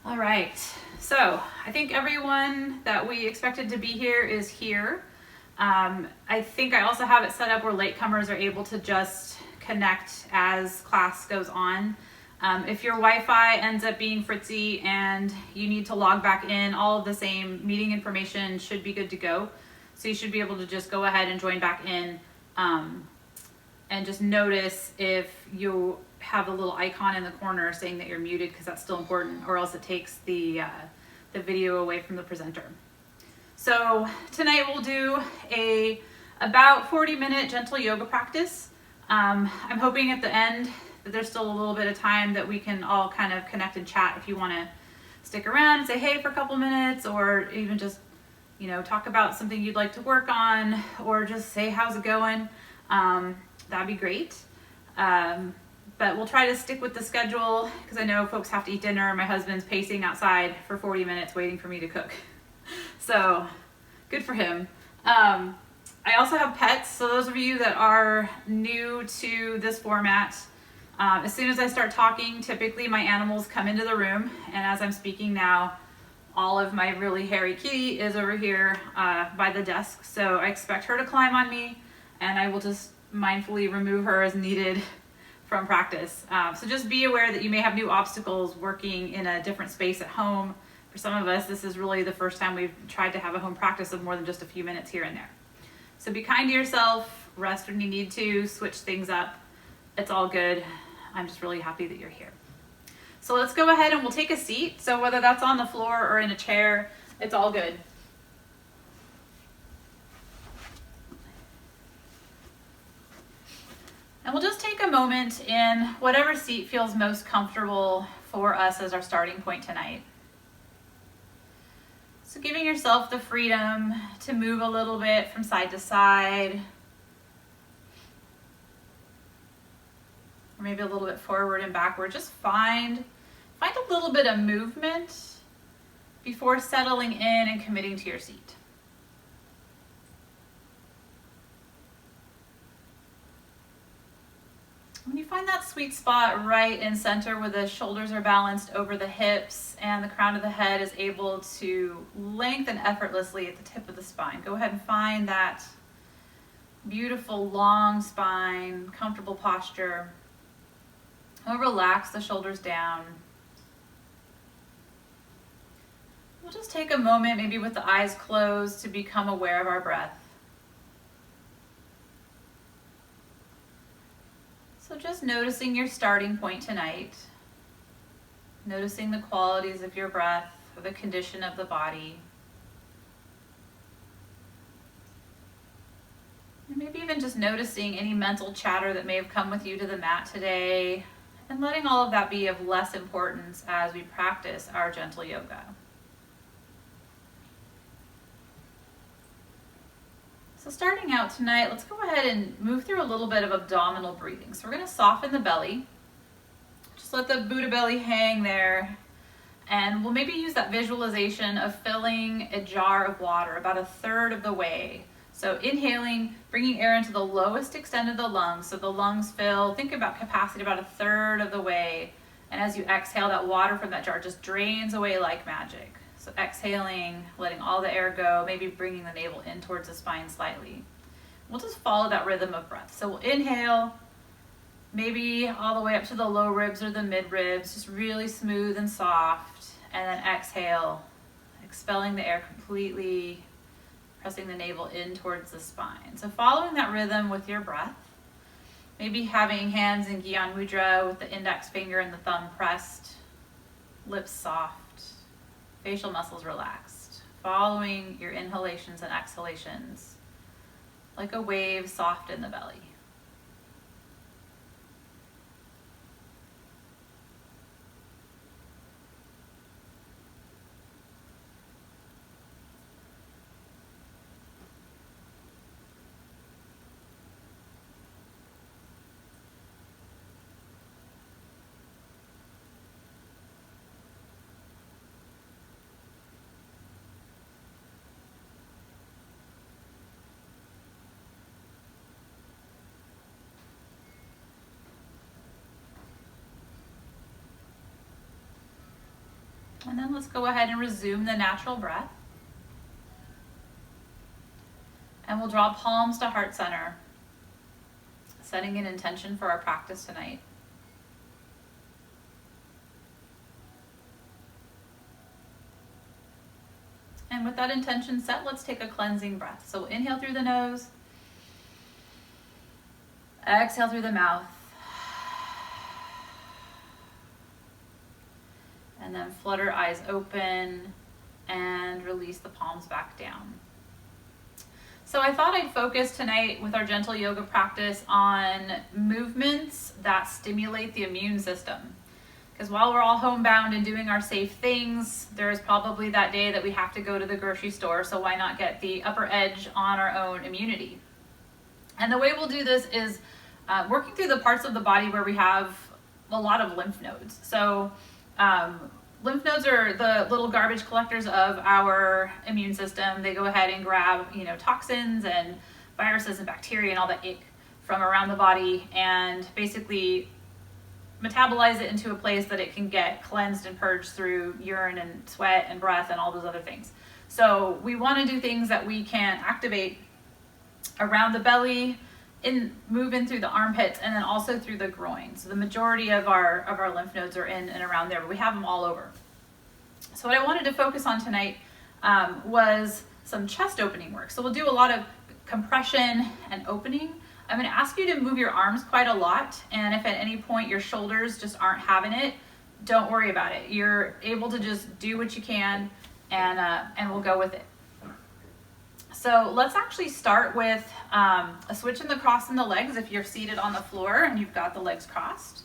All right, so I think everyone that we expected to be here is here. I think I also have it set up where latecomers are able to just connect as class goes on. If your Wi-Fi ends up being fritzy and you need to log back in, all of the same meeting information should be good to go. So you should be able to just go ahead and join back in, and just notice if you have a little icon in the corner saying that you're muted, because that's still important, or else it takes the video away from the presenter. So tonight we'll do about 40-minute gentle yoga practice. I'm hoping at the end that there's still a little bit of time that we can all kind of connect and chat if you want to stick around and say hey for a couple minutes, or even just, you know, talk about something you'd like to work on, or just say how's it going. That'd be great. But we'll try to stick with the schedule, because I know folks have to eat dinner. My husband's pacing outside for 40 minutes waiting for me to cook. So good for him. I also have pets, so those of you that are new to this format, as soon as I start talking, typically my animals come into the room, and as I'm speaking now, Olive, my really hairy kitty, is over here by the desk, so I expect her to climb on me, and I will just mindfully remove her as needed from practice. So just be aware that you may have new obstacles working in a different space at home. For some of us, this is really the first time we've tried to have a home practice of more than just a few minutes here and there. So be kind to yourself, rest when you need to, switch things up. It's all good. I'm just really happy that you're here. So let's go ahead and we'll take a seat. So whether that's on the floor or in a chair, it's all good. And we'll just take a moment in whatever seat feels most comfortable for us as our starting point tonight. So giving yourself the freedom to move a little bit from side to side, or maybe a little bit forward and backward. Just find a little bit of movement before settling in and committing to your seat. When you find that sweet spot right in center where the shoulders are balanced over the hips and the crown of the head is able to lengthen effortlessly at the tip of the spine, go ahead and find that beautiful long spine, comfortable posture. We'll relax the shoulders down. We'll just take a moment, maybe with the eyes closed, to become aware of our breath. So just noticing your starting point tonight, noticing the qualities of your breath or the condition of the body. And maybe even just noticing any mental chatter that may have come with you to the mat today, and letting all of that be of less importance as we practice our gentle yoga. So starting out tonight, let's go ahead and move through a little bit of abdominal breathing. So we're going to soften the belly. Just let the Buddha belly hang there. And we'll maybe use that visualization of filling a jar of water about a third of the way. So inhaling, bringing air into the lowest extent of the lungs. So the lungs fill, think about capacity about a third of the way. And as you exhale, that water from that jar just drains away like magic. So exhaling, letting all the air go, maybe bringing the navel in towards the spine slightly. We'll just follow that rhythm of breath. So we'll inhale, maybe all the way up to the low ribs or the mid ribs, just really smooth and soft. And then exhale, expelling the air completely, pressing the navel in towards the spine. So following that rhythm with your breath, maybe having hands in Gyan Mudra with the index finger and the thumb pressed, lips soft, facial muscles relaxed, following your inhalations and exhalations like a wave soft in the belly. And then let's go ahead and resume the natural breath. And we'll draw palms to heart center, setting an intention for our practice tonight. And with that intention set, let's take a cleansing breath. So we'll inhale through the nose, exhale through the mouth, and then flutter eyes open and release the palms back down. So I thought I'd focus tonight with our gentle yoga practice on movements that stimulate the immune system. Because while we're all homebound and doing our safe things, there's probably that day that we have to go to the grocery store, so why not get the upper edge on our own immunity? And the way we'll do this is working through the parts of the body where we have a lot of lymph nodes. So lymph nodes are the little garbage collectors of our immune system. They go ahead and grab, toxins and viruses and bacteria and all that ick from around the body and basically metabolize it into a place that it can get cleansed and purged through urine and sweat and breath and all those other things. So we want to do things that we can activate around the belly, move in through the armpits, and then also through the groin. So the majority of our lymph nodes are in and around there, but we have them all over. So what I wanted to focus on tonight was some chest opening work. So we'll do a lot of compression and opening. I'm going to ask you to move your arms quite a lot, and if at any point your shoulders just aren't having it, don't worry about it. You're able to just do what you can, and we'll go with it. So let's actually start with a switch in the cross in the legs if you're seated on the floor and you've got the legs crossed.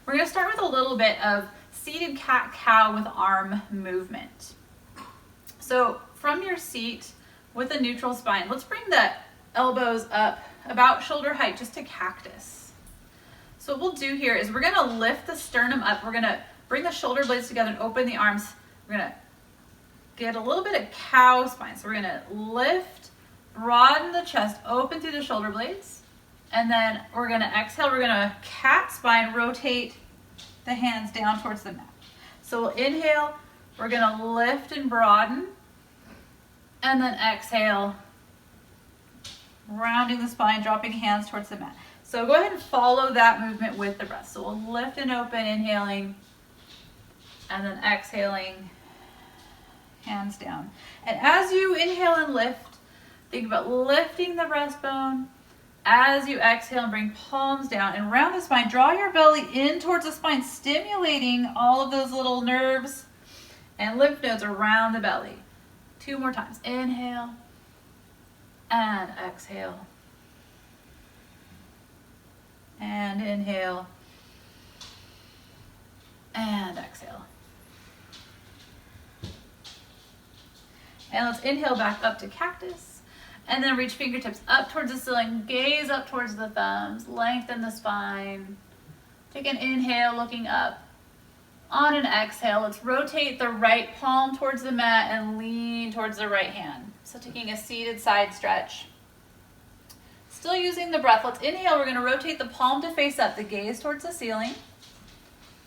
We're going to start with a little bit of seated cat-cow with arm movement. So from your seat with a neutral spine, let's bring the elbows up about shoulder height, just to cactus. So what we'll do here is we're going to lift the sternum up. We're going to bring the shoulder blades together and open the arms. We're going to get a little bit of cow spine. So we're going to lift, broaden the chest, open through the shoulder blades. And then we're going to exhale. We're going to cat spine, rotate the hands down towards the mat. So we'll inhale. We're going to lift and broaden. And then exhale, rounding the spine, dropping hands towards the mat. So go ahead and follow that movement with the breath. So we'll lift and open, inhaling, and then exhaling, hands down. And as you inhale and lift, think about lifting the breastbone. As you exhale and bring palms down and round the spine, draw your belly in towards the spine, stimulating all of those little nerves and lymph nodes around the belly. 2 more times. Inhale and exhale. And inhale and exhale. And let's inhale back up to cactus. And then reach fingertips up towards the ceiling. Gaze up towards the thumbs. Lengthen the spine. Take an inhale, looking up. On an exhale, let's rotate the right palm towards the mat and lean towards the right hand. So taking a seated side stretch. Still using the breath. Let's inhale. We're going to rotate the palm to face up, the gaze towards the ceiling.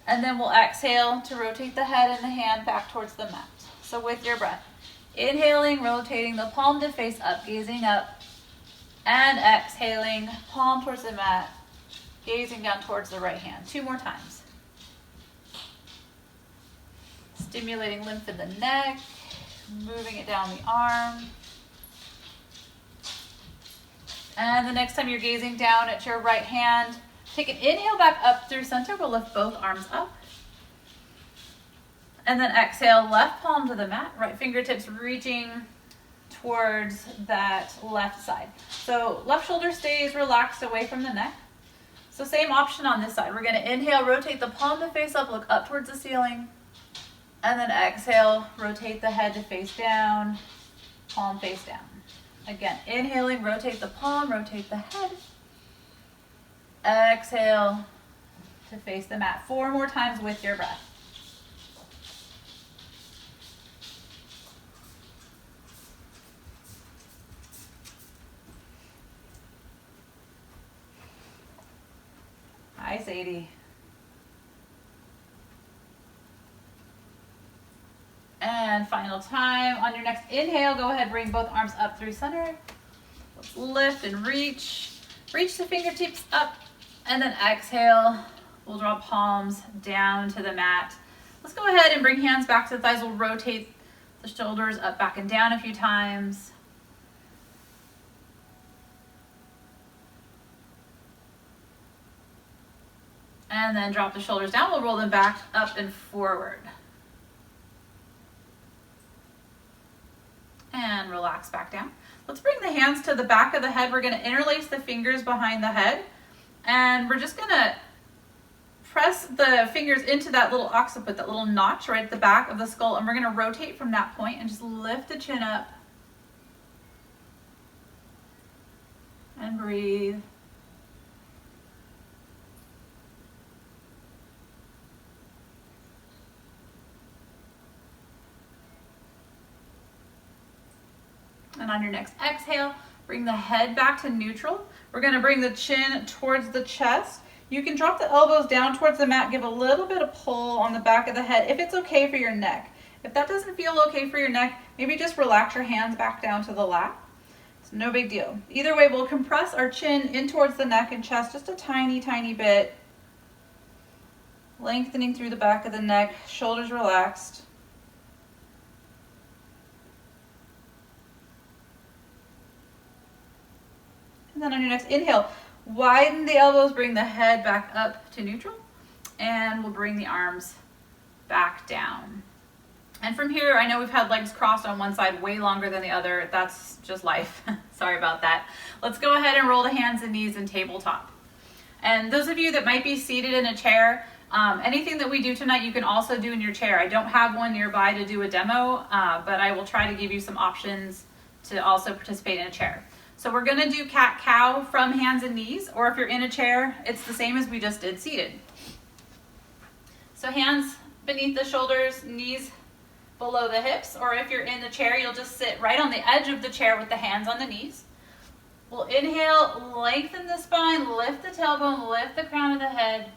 And then we'll exhale to rotate the head and the hand back towards the mat. So with your breath. Inhaling, rotating the palm to face up, gazing up. And exhaling, palm towards the mat, gazing down towards the right hand. 2 more times. Stimulating lymph in the neck, moving it down the arm. And the next time you're gazing down at your right hand, take an inhale back up through center. We'll lift both arms up. And then exhale, left palm to the mat, right fingertips reaching towards that left side. So left shoulder stays relaxed away from the neck. So same option on this side. We're going to inhale, rotate the palm to face up, look up towards the ceiling. And then exhale, rotate the head to face down, palm face down. Again, inhaling, rotate the palm, rotate the head. Exhale to face the mat. 4 more times with your breath. Hi, Sadie. time. On your next inhale, go ahead, bring both arms up through center. Let's lift and reach. Reach the fingertips up, and then exhale. We'll draw palms down to the mat. Let's go ahead and bring hands back to the thighs. We'll rotate the shoulders up, back, and down a few times. And then drop the shoulders down. We'll roll them back, up, and forward. And relax back down. Let's bring the hands to the back of the head. We're going to interlace the fingers behind the head. And we're just going to press the fingers into that little occiput, that little notch right at the back of the skull. And we're going to rotate from that point and just lift the chin up. And breathe. And on your next exhale, bring the head back to neutral. We're going to bring the chin towards the chest. You can drop the elbows down towards the mat, give a little bit of pull on the back of the head if it's okay for your neck. If that doesn't feel okay for your neck, maybe just relax your hands back down to the lap. It's no big deal. Either way, we'll compress our chin in towards the neck and chest just a tiny, tiny bit. Lengthening through the back of the neck, shoulders relaxed. And then on your next inhale, widen the elbows, bring the head back up to neutral, and we'll bring the arms back down. And from here, I know we've had legs crossed on one side way longer than the other. That's just life. Sorry about that. Let's go ahead and roll the hands and knees in tabletop. And those of you that might be seated in a chair, anything that we do tonight, you can also do in your chair. I don't have one nearby to do a demo, but I will try to give you some options to also participate in a chair. So we're gonna do cat-cow from hands and knees, or if you're in a chair, it's the same as we just did seated. So hands beneath the shoulders, knees below the hips, or if you're in the chair, you'll just sit right on the edge of the chair with the hands on the knees. We'll inhale, lengthen the spine, lift the tailbone, lift the crown of the head,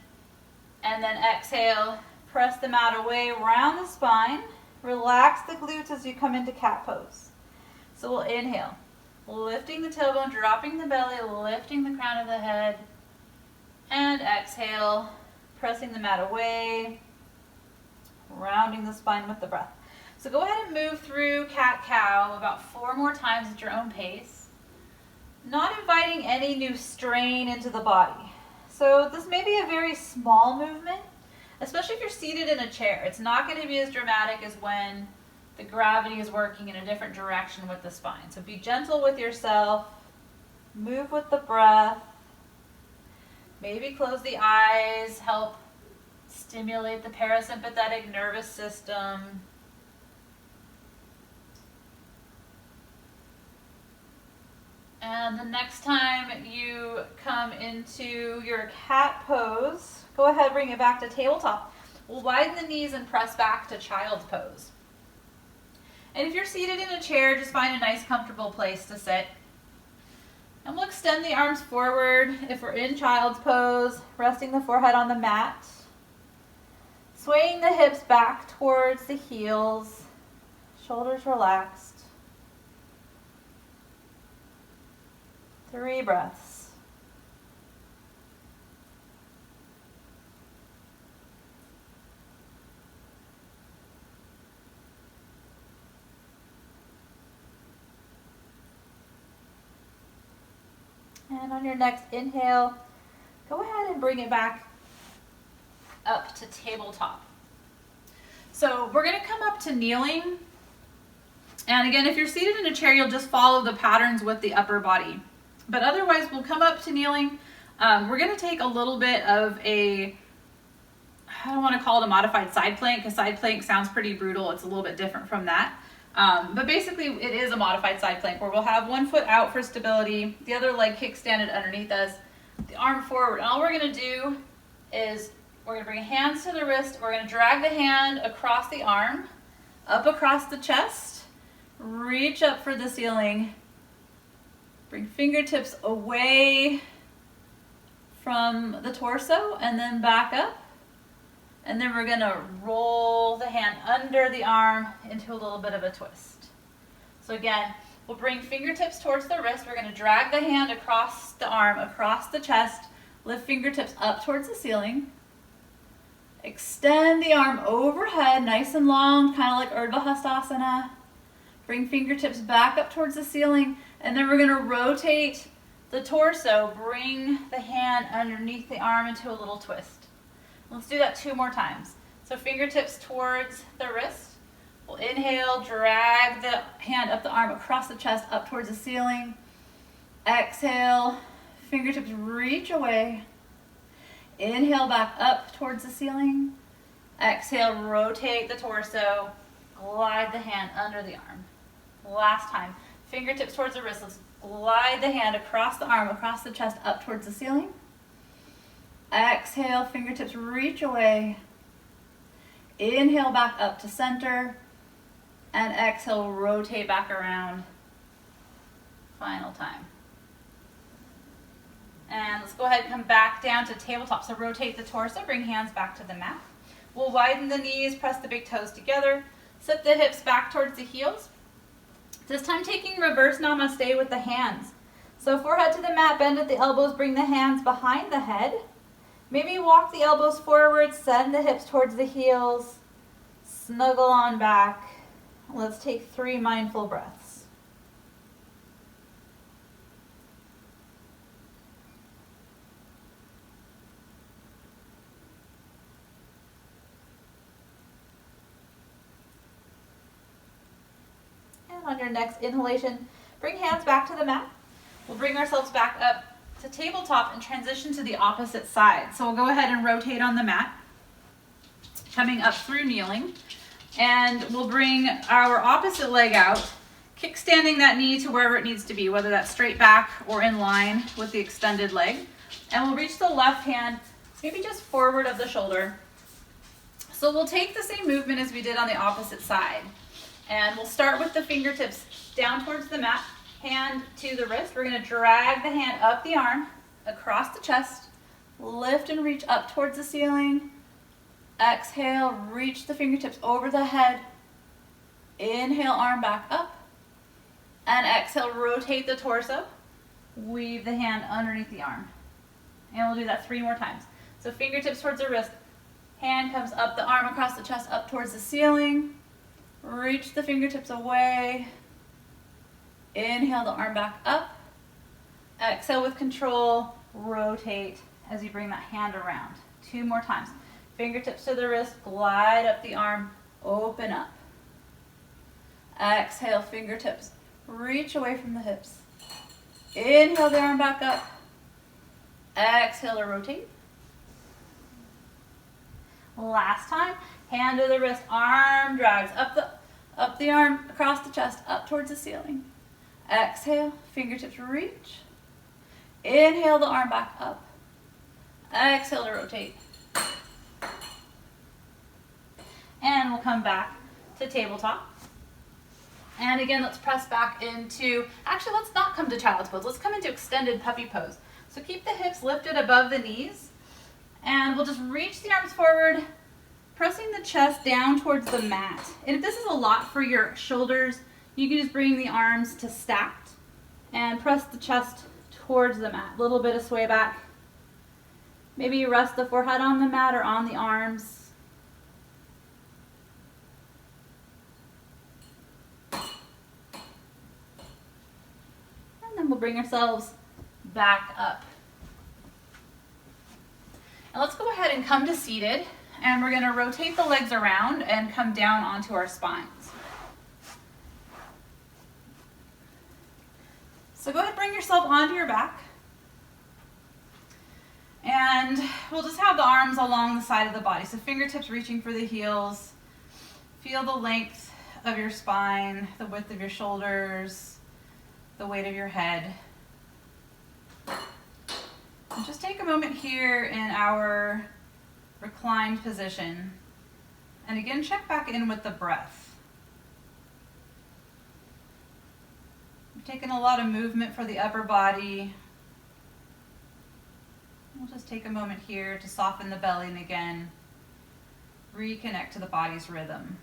and then exhale, press the mat away, round the spine, relax the glutes as you come into cat pose. So we'll inhale. Lifting the tailbone, dropping the belly, lifting the crown of the head, and exhale, pressing the mat away, rounding the spine with the breath. So go ahead and move through cat-cow about 4 more times at your own pace, not inviting any new strain into the body. So this may be a very small movement, especially if you're seated in a chair. It's not going to be as dramatic as when the gravity is working in a different direction with the spine. So be gentle with yourself, move with the breath, maybe close the eyes, help stimulate the parasympathetic nervous system. And the next time you come into your cat pose, go ahead, bring it back to tabletop. We'll widen the knees and press back to child's pose. And if you're seated in a chair, just find a nice, comfortable place to sit. And we'll extend the arms forward if we're in child's pose, resting the forehead on the mat. Swaying the hips back towards the heels, shoulders relaxed. 3 breaths. And on your next inhale, go ahead and bring it back up to tabletop. So we're going to come up to kneeling. And again, if you're seated in a chair, you'll just follow the patterns with the upper body. But otherwise, we'll come up to kneeling. We're going to take a little bit of a, I don't want to call it a modified side plank, because side plank sounds pretty brutal. It's a little bit different from that. But basically it is a modified side plank where we'll have one foot out for stability, the other leg kickstanded underneath us, the arm forward. And all we're going to do is we're going to bring hands to the wrist. We're going to drag the hand across the arm, up across the chest, reach up for the ceiling, bring fingertips away from the torso and then back up. And then we're gonna roll the hand under the arm into a little bit of a twist. So again, we'll bring fingertips towards the wrist. We're gonna drag the hand across the arm, across the chest, lift fingertips up towards the ceiling. Extend the arm overhead, nice and long, kind of like Urdhva Hastasana. Bring fingertips back up towards the ceiling, and then we're gonna rotate the torso, bring the hand underneath the arm into a little twist. Let's do that 2 more times. So fingertips towards the wrist. We'll inhale, drag the hand up the arm across the chest, up towards the ceiling. Exhale, fingertips reach away. Inhale back up towards the ceiling. Exhale, rotate the torso, glide the hand under the arm. Last time, fingertips towards the wrist. Let's glide the hand across the arm, across the chest, up towards the ceiling. Exhale, fingertips reach away. Inhale back up to center. And exhale, rotate back around. Final time. And let's go ahead and come back down to tabletop. So rotate the torso, bring hands back to the mat. We'll widen the knees, press the big toes together. Set the hips back towards the heels. This time taking reverse namaste with the hands. So forehead to the mat, bend at the elbows, bring the hands behind the head. Maybe walk the elbows forward, send the hips towards the heels. Snuggle on back. Let's take 3 mindful breaths. And on your next inhalation, bring hands back to the mat. We'll bring ourselves back up to tabletop and transition to the opposite side. So we'll go ahead and rotate on the mat, coming up through kneeling. And we'll bring our opposite leg out, kickstanding that knee to wherever it needs to be, whether that's straight back or in line with the extended leg. And we'll reach the left hand, maybe just forward of the shoulder. So we'll take the same movement as we did on the opposite side. And we'll start with the fingertips down towards the mat, hand to the wrist. We're gonna drag the hand up the arm, across the chest, lift and reach up towards the ceiling. Exhale, reach the fingertips over the head. Inhale, arm back up. And exhale, rotate the torso. Weave the hand underneath the arm. And we'll do that 3 more times. So fingertips towards the wrist. Hand comes up the arm across the chest, up towards the ceiling. Reach the fingertips away. Inhale the arm back up. Exhale with control, rotate as you bring that hand around. 2 more times. Fingertips to the wrist, glide up the arm, open up. Exhale, fingertips, reach away from the hips. Inhale the arm back up. Exhale to rotate. Last time, hand to the wrist, arm drags up the arm, across the chest, up towards the ceiling. Exhale, fingertips reach. Inhale the arm back up. Exhale to rotate. And we'll come back to tabletop. And again, let's press back into, actually let's not come to child's pose. Let's come into extended puppy pose. So keep the hips lifted above the knees. And we'll just reach the arms forward, pressing the chest down towards the mat. And if this is a lot for your shoulders, you can just bring the arms to stacked and press the chest towards the mat. A little bit of sway back. Maybe you rest the forehead on the mat or on the arms. And then we'll bring ourselves back up. And let's go ahead and come to seated, and we're going to rotate the legs around and come down onto our spines. So go ahead and bring yourself onto your back. And we'll just have the arms along the side of the body. So fingertips reaching for the heels. Feel the length of your spine, the width of your shoulders, the weight of your head. And just take a moment here in our reclined position. And again, check back in with the breath. We've taken a lot of movement for the upper body. We'll just take a moment here to soften the belly, and again, reconnect to the body's rhythm.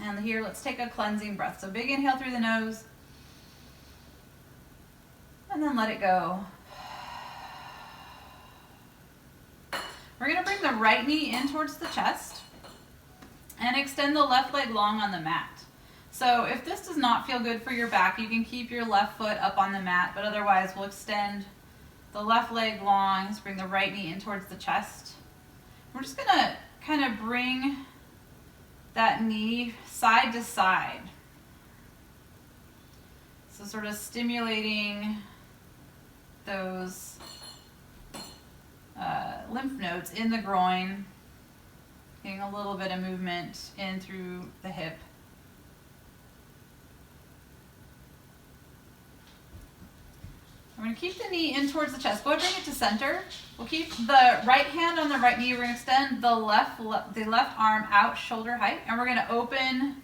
And here, let's take a cleansing breath. So big inhale through the nose, and then let it go. We're gonna bring the right knee in towards the chest and extend the left leg long on the mat. So if this does not feel good for your back, you can keep your left foot up on the mat, but otherwise we'll extend the left leg long. Let's bring the right knee in towards the chest. We're just gonna kind of bring that knee side to side. So sort of stimulating those lymph nodes in the groin, getting a little bit of movement in through the hip. We're going to keep the knee in towards the chest. Go ahead and bring it to center. We'll keep the right hand on the right knee. We're going to extend the left arm out shoulder height, and we're going to open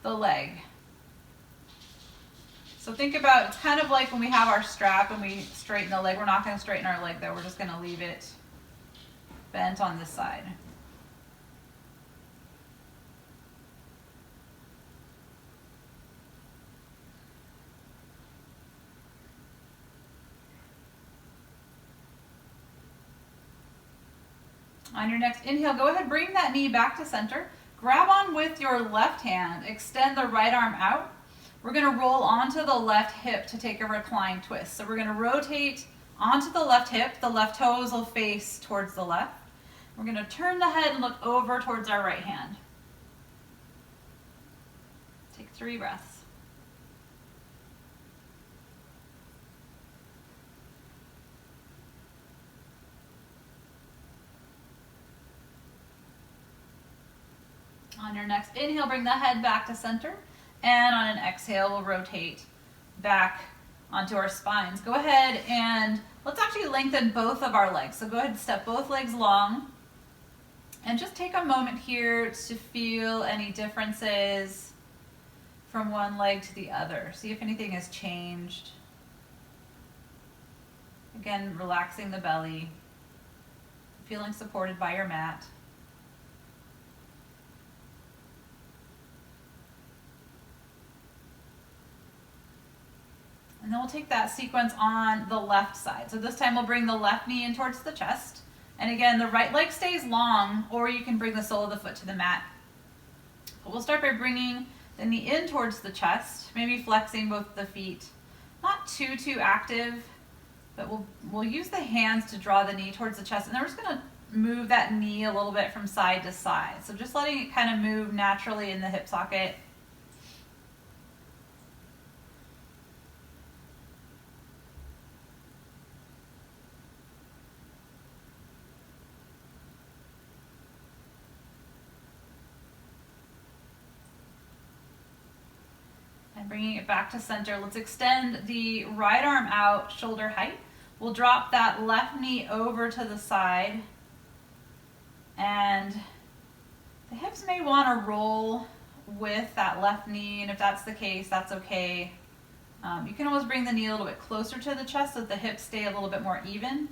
the leg. So think about, it's kind of like when we have our strap and we straighten the leg. We're not going to straighten our leg though. We're just going to leave it bent on this side. On your next inhale, go ahead, bring that knee back to center. Grab on with your left hand, extend the right arm out. We're gonna roll onto the left hip to take a reclined twist. So we're gonna rotate onto the left hip. The left toes will face towards the left. We're gonna turn the head and look over towards our right hand. Take 3 breaths. On your next inhale, bring the head back to center. And on an exhale, we'll rotate back onto our spines. Go ahead and let's actually lengthen both of our legs. So go ahead and step both legs long. And just take a moment here to feel any differences from one leg to the other. See if anything has changed. Again, relaxing the belly, feeling supported by your mat. And then we'll take that sequence on the left side. So this time we'll bring the left knee in towards the chest. And again, the right leg stays long, or you can bring the sole of the foot to the mat. But we'll start by bringing the knee in towards the chest, maybe flexing both the feet. Not too active, but we'll use the hands to draw the knee towards the chest. And then we're just gonna move that knee a little bit from side to side. So just letting it kind of move naturally in the hip socket. Bringing it back to center. Let's extend the right arm out, shoulder height. We'll drop that left knee over to the side. And the hips may want to roll with that left knee, and if that's the case, that's okay. You can always bring the knee a little bit closer to the chest so that the hips stay a little bit more even.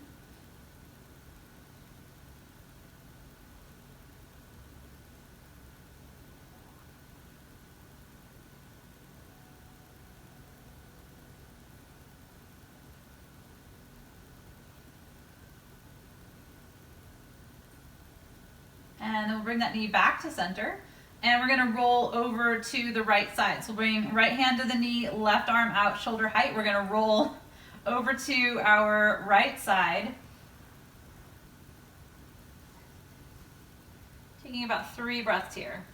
And then we'll bring that knee back to center. And we're gonna roll over to the right side. So bring right hand to the knee, left arm out, shoulder height. We're gonna roll over to our right side. Taking about 3 breaths here.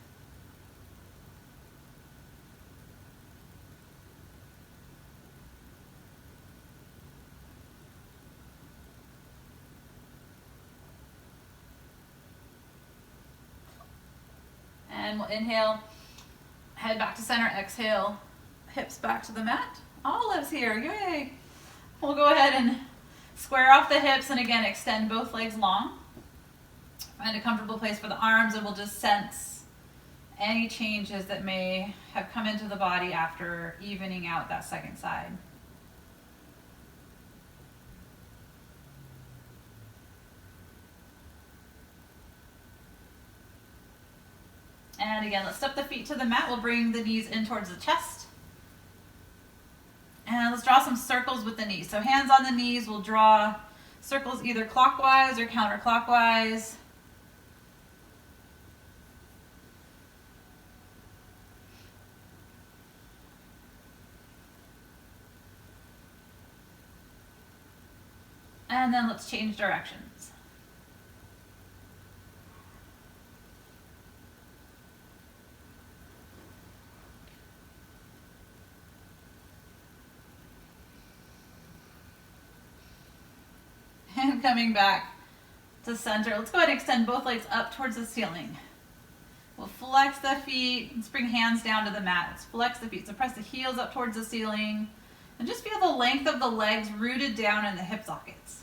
And we'll inhale, head back to center, exhale, hips back to the mat. Olive's here, yay. We'll go ahead and square off the hips and again, extend both legs long. Find a comfortable place for the arms, and we'll just sense any changes that may have come into the body after evening out that second side. And again, let's step the feet to the mat. We'll bring the knees in towards the chest. And let's draw some circles with the knees. So hands on the knees, we'll draw circles either clockwise or counterclockwise. And then let's change directions. And coming back to center, let's go ahead and extend both legs up towards the ceiling. We'll flex the feet, let's bring hands down to the mat. Let's flex the feet, so press the heels up towards the ceiling, and just feel the length of the legs rooted down in the hip sockets.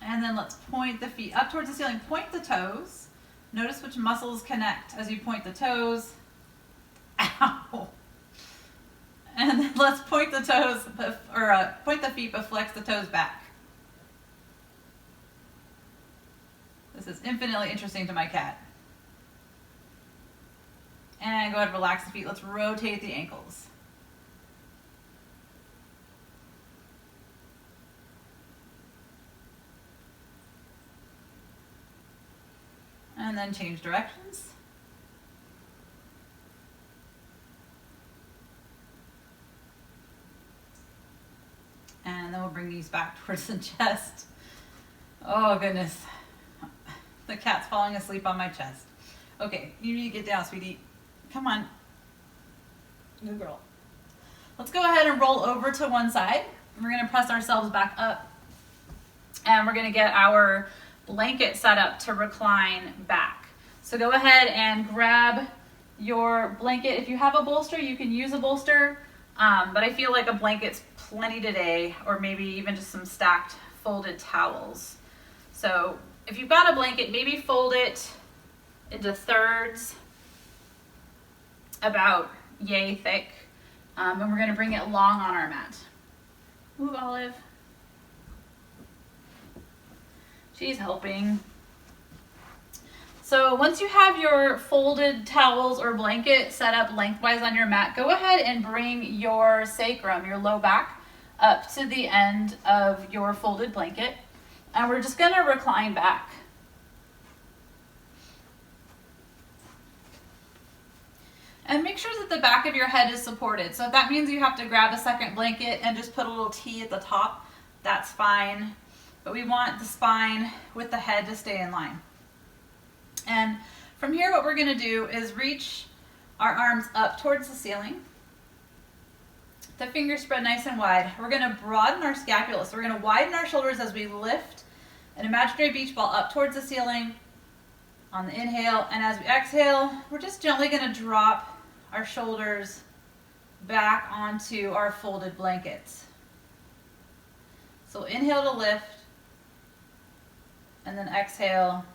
And then let's point the feet up towards the ceiling, point the toes. Notice which muscles connect as you point the toes. Ow! And then let's point the toes, or point the feet, but flex the toes back. This is infinitely interesting to my cat. And go ahead and relax the feet. Let's rotate the ankles. And then change directions. And then we'll bring these back towards the chest. Oh goodness. The cat's falling asleep on my chest. Okay, you need to get down, sweetie. Come on. Good girl. Let's go ahead and roll over to one side. We're gonna press ourselves back up. And we're gonna get our blanket set up to recline back. So go ahead and grab your blanket. If you have a bolster, you can use a bolster. But I feel like a blanket's plenty today, or maybe even just some stacked folded towels. So if you've got a blanket, maybe fold it into thirds, about yay thick. And we're gonna bring it long on our mat. Ooh, Olive. She's helping. So once you have your folded towels or blanket set up lengthwise on your mat, go ahead and bring your sacrum, your low back, up to the end of your folded blanket. And we're just gonna recline back. And make sure that the back of your head is supported. So if that means you have to grab a second blanket and just put a little T at the top, that's fine. But we want the spine with the head to stay in line. And from here, what we're gonna do is reach our arms up towards the ceiling. The fingers spread nice and wide. We're gonna broaden our scapula. So we're gonna widen our shoulders as we lift an imaginary beach ball up towards the ceiling on the inhale. And as we exhale, we're just gently gonna drop our shoulders back onto our folded blankets. So inhale to lift, and then exhale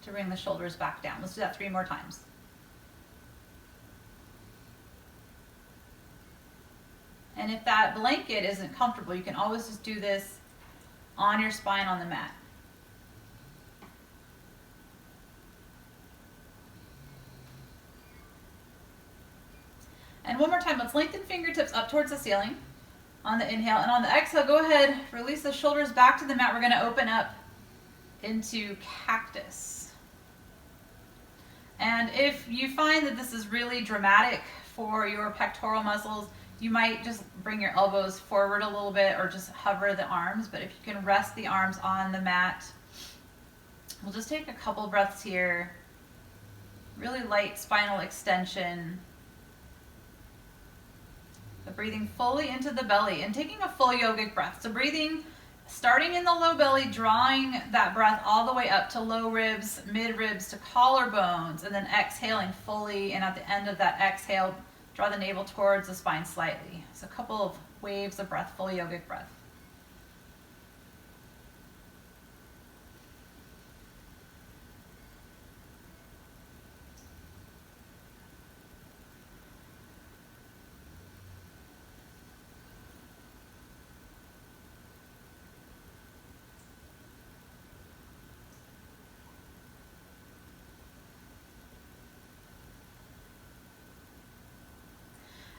to bring the shoulders back down. Let's do that 3 more times. And if that blanket isn't comfortable, you can always just do this on your spine on the mat. And one more time, let's lengthen fingertips up towards the ceiling on the inhale. And on the exhale, go ahead, release the shoulders back to the mat. We're gonna open up into cactus. And if you find that this is really dramatic for your pectoral muscles, you might just bring your elbows forward a little bit or just hover the arms. But if you can rest the arms on the mat, we'll just take a couple breaths here. Really light spinal extension. But breathing fully into the belly and taking a full yogic breath. So breathing, starting in the low belly, drawing that breath all the way up to low ribs, mid ribs to collarbones, and then exhaling fully. And at the end of that exhale, draw the navel towards the spine slightly. So a couple of waves of breath, full yogic breath.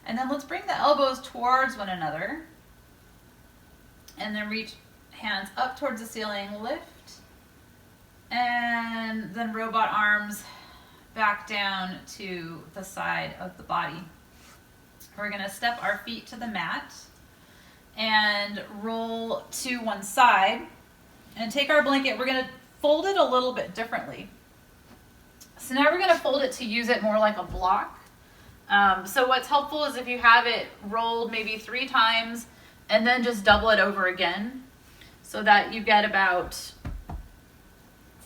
And then let's bring the elbows towards one another. And then reach hands up towards the ceiling, lift. And then robot arms back down to the side of the body. We're gonna step our feet to the mat and roll to one side. And take our blanket, we're gonna fold it a little bit differently. So now we're gonna fold it to use it more like a block. So what's helpful is if you have it rolled maybe 3 times and then just double it over again so that you get about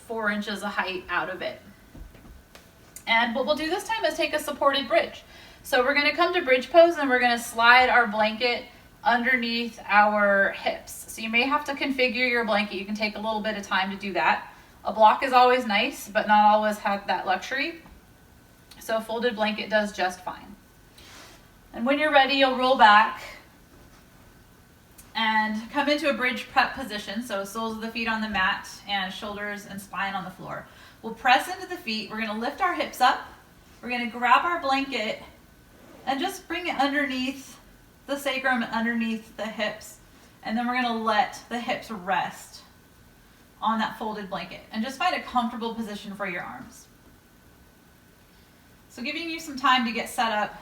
4 inches of height out of it. And what we'll do this time is take a supported bridge. So we're gonna come to bridge pose and we're gonna slide our blanket underneath our hips. So you may have to configure your blanket. You can take a little bit of time to do that. A block is always nice, but not always have that luxury. So a folded blanket does just fine. And when you're ready, you'll roll back and come into a bridge prep position. So soles of the feet on the mat and shoulders and spine on the floor. We'll press into the feet. We're gonna lift our hips up. We're gonna grab our blanket and just bring it underneath the sacrum and underneath the hips. And then we're gonna let the hips rest on that folded blanket. And just find a comfortable position for your arms. So giving you some time to get set up.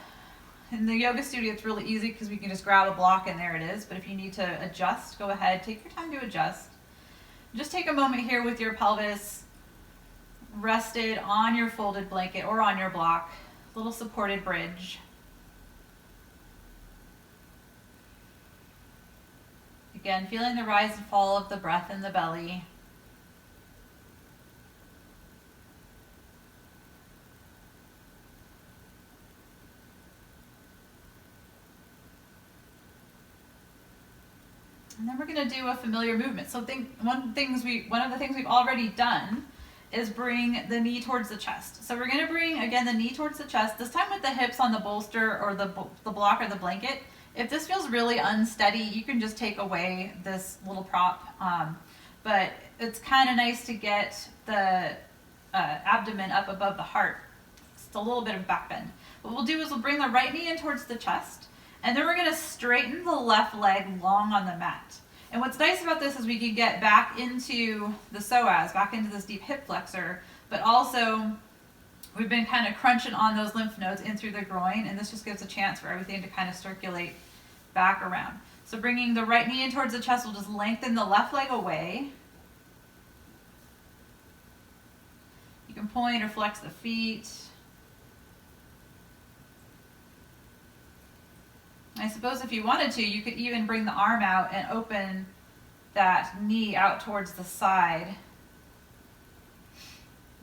In the yoga studio, it's really easy because we can just grab a block and there it is. But if you need to adjust, go ahead, take your time to adjust. Just take a moment here with your pelvis rested on your folded blanket or on your block, little supported bridge. Again, feeling the rise and fall of the breath in the belly. And then we're going to do a familiar movement. So one of the things we've already done is bring the knee towards the chest. So we're going to bring, again, the knee towards the chest, this time with the hips on the bolster or the block or the blanket. If this feels really unsteady, you can just take away this little prop. But it's kind of nice to get the abdomen up above the heart. It's a little bit of back bend. What we'll do is we'll bring the right knee in towards the chest. And then we're going to straighten the left leg long on the mat. And what's nice about this is we can get back into the psoas, back into this deep hip flexor, but also we've been kind of crunching on those lymph nodes in through the groin, and this just gives a chance for everything to kind of circulate back around. So bringing the right knee in towards the chest, we'll just lengthen the left leg away. You can point or flex the feet. I suppose if you wanted to, you could even bring the arm out and open that knee out towards the side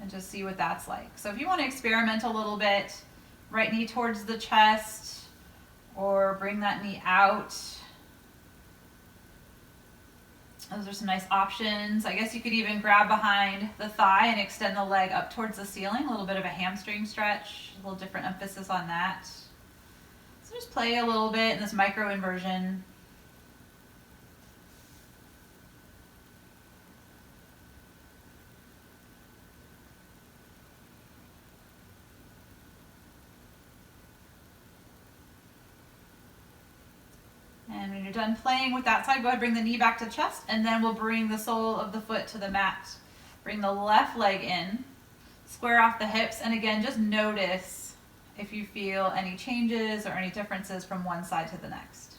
and just see what that's like. So if you want to experiment a little bit, right knee towards the chest or bring that knee out. Those are some nice options. I guess you could even grab behind the thigh and extend the leg up towards the ceiling, a little bit of a hamstring stretch, a little different emphasis on that. Just play a little bit in this micro inversion. And when you're done playing with that side, go ahead and bring the knee back to chest, and then we'll bring the sole of the foot to the mat. Bring the left leg in, square off the hips, and again, just notice if you feel any changes or any differences from one side to the next.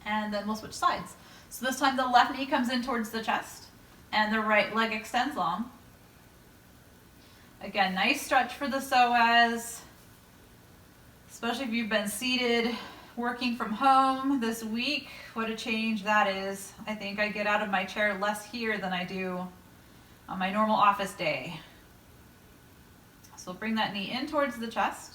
And then we'll switch sides. So this time the left knee comes in towards the chest and the right leg extends long. Again, nice stretch for the psoas, especially if you've been seated working from home this week. What a change that is. I think I get out of my chair less here than I do on my normal office day. So bring that knee in towards the chest.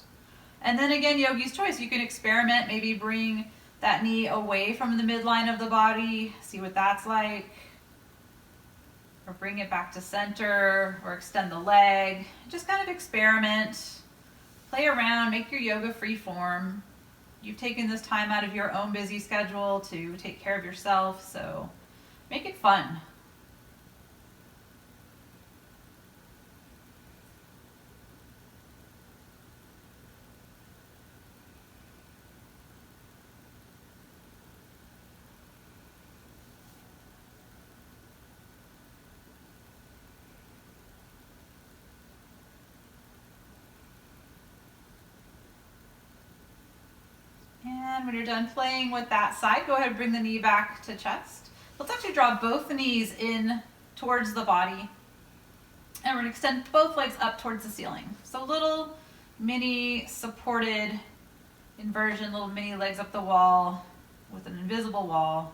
And then again, yogi's choice. You can experiment, maybe bring that knee away from the midline of the body, see what that's like. Or bring it back to center, or extend the leg. Just kind of experiment, play around, make your yoga free form. You've taken this time out of your own busy schedule to take care of yourself, so make it fun. And when you're done playing with that side, go ahead and bring the knee back to chest. Let's actually draw both the knees in towards the body. And we're going to extend both legs up towards the ceiling. So little mini supported inversion, little mini legs up the wall with an invisible wall.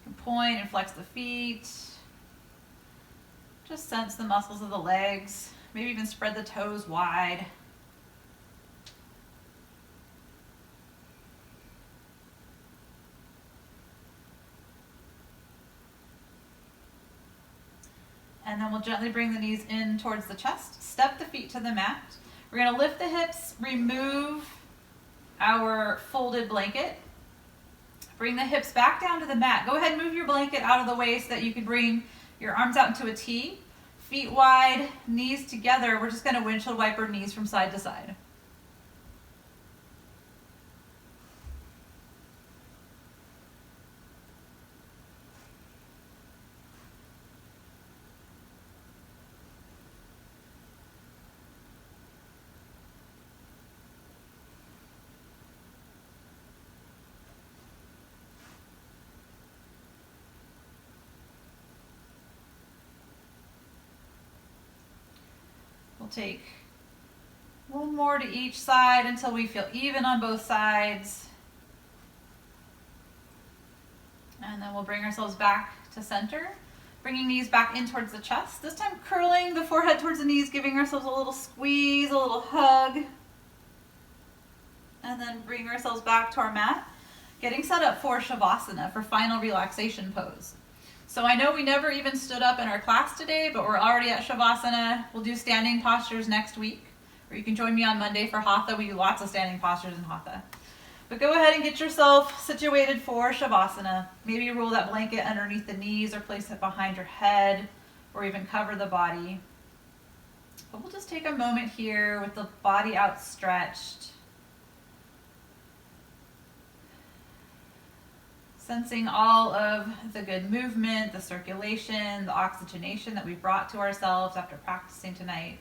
You can point and flex the feet. Just sense the muscles of the legs. Maybe even spread the toes wide. And then we'll gently bring the knees in towards the chest. Step the feet to the mat. We're going to lift the hips, remove our folded blanket. Bring the hips back down to the mat. Go ahead and move your blanket out of the way so that you can bring your arms out into a T. Feet wide, knees together. We're just going to windshield wiper knees from side to side. We'll take one more to each side until we feel even on both sides. And then we'll bring ourselves back to center, bringing knees back in towards the chest. This time curling the forehead towards the knees, giving ourselves a little squeeze, a little hug. And then bring ourselves back to our mat, getting set up for Shavasana, for final relaxation pose. So I know we never even stood up in our class today, but we're already at Shavasana. We'll do standing postures next week, or you can join me on Monday for Hatha. We do lots of standing postures in Hatha. But go ahead and get yourself situated for Shavasana. Maybe roll that blanket underneath the knees or place it behind your head, or even cover the body. But we'll just take a moment here with the body outstretched. Sensing all of the good movement, the circulation, the oxygenation that we brought to ourselves after practicing tonight.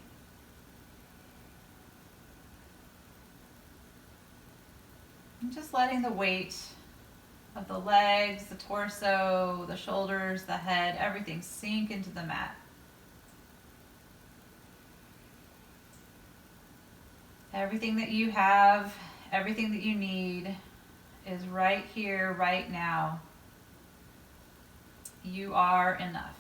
And just letting the weight of the legs, the torso, the shoulders, the head, everything sink into the mat. Everything that you have, everything that you need is right here, right now. You are enough.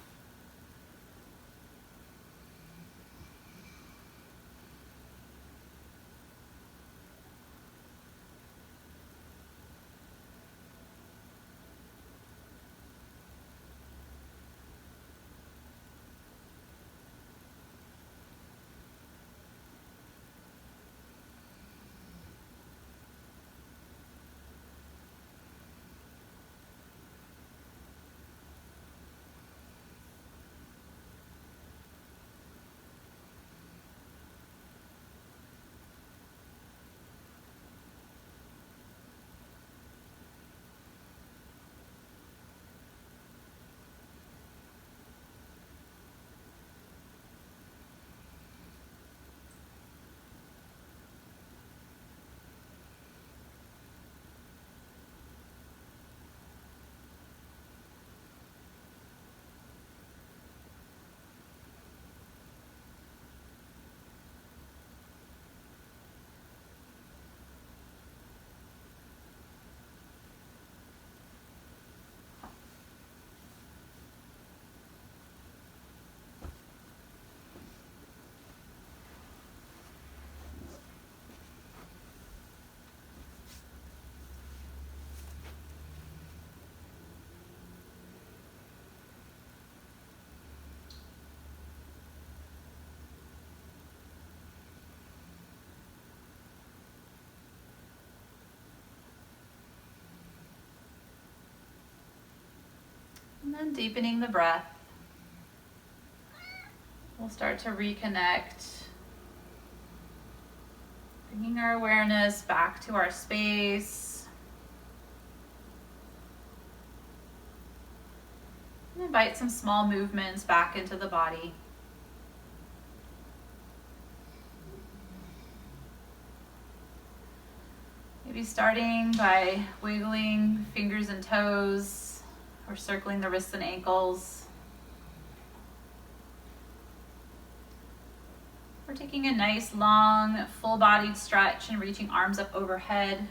And deepening the breath, we'll start to reconnect, bringing our awareness back to our space. And invite some small movements back into the body. Maybe starting by wiggling fingers and toes or circling the wrists and ankles. We're taking a nice long full-bodied stretch and reaching arms up overhead.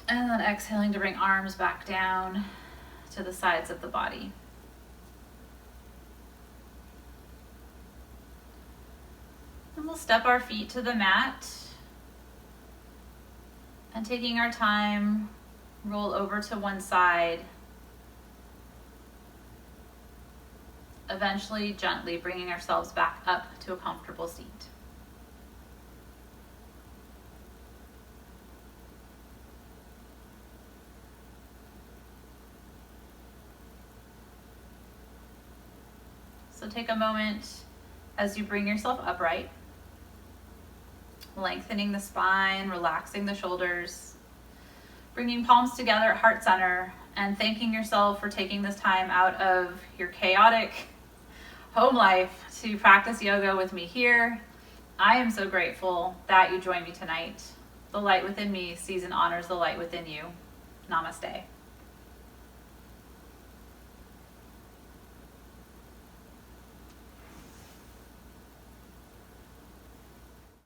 And then exhaling to bring arms back down to the sides of the body. And we'll step our feet to the mat and taking our time, roll over to one side, eventually gently bringing ourselves back up to a comfortable seat. So take a moment as you bring yourself upright, lengthening the spine, relaxing the shoulders, bringing palms together at heart center, and thanking yourself for taking this time out of your chaotic home life to practice yoga with me here. I am so grateful that you joined me tonight. The light within me sees and honors the light within you. Namaste.